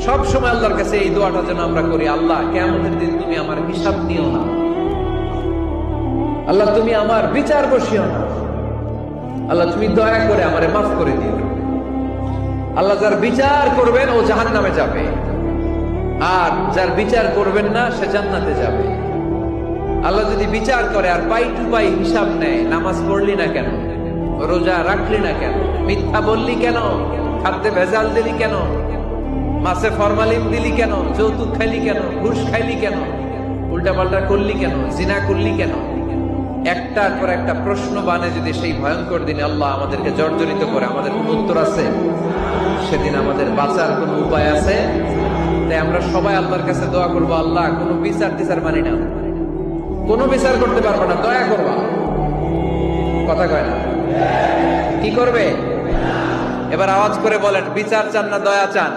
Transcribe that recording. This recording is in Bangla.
সব সময় আল্লাহর কাছে এই দোয়াটা যেন আমরা করি, আল্লাহ কিয়ামতের দিন তুমি আমার হিসাব নিও না, আল্লাহ তুমি আমার বিচার বসিও না, আল্লাহ তুমি দয়া করে আমারে মাফ করে দিও। আল্লাহ যার বিচার করবেন ও জাহান্নামে যাবে, আর যার বিচার করবেন না সে জান্নাতে যাবে। আল্লাহ যদি বিচার করে আর পাই টু পাই হিসাব নেয়, নামাজ পড়লি না কেন, রোজা রাখলি না কেন, মিথ্যা বললি কেন, খাদ্যে ভেজাল দিলি কেন, মাছে ফরমালিন দিলি কেন, যৌতুক খাইলি কেন, ঘুষ খাইলি কেন, উল্টাপাল্টা করলি কেন, জিনা করলি কেন, একটার পর একটা প্রশ্ন বানে যদি সেই ভয়ঙ্কর দিনে আল্লাহ আমাদেরকে জর্জরিত করে, আমাদের কোন উত্তর আছে? সেদিন আমাদের বাঁচার কোন উপায় আছে? তাই আমরা সবাই আল্লাহর কাছে দোয়া করবো, আল্লাহ কোনো বিচার টিচার মানি না, কোনো বিচার করতে পারবো না, দয়া করবা। কথা কয় না? কি করবে? এবার আওয়াজ করে বলেন, বিচার চান না দয়া চান?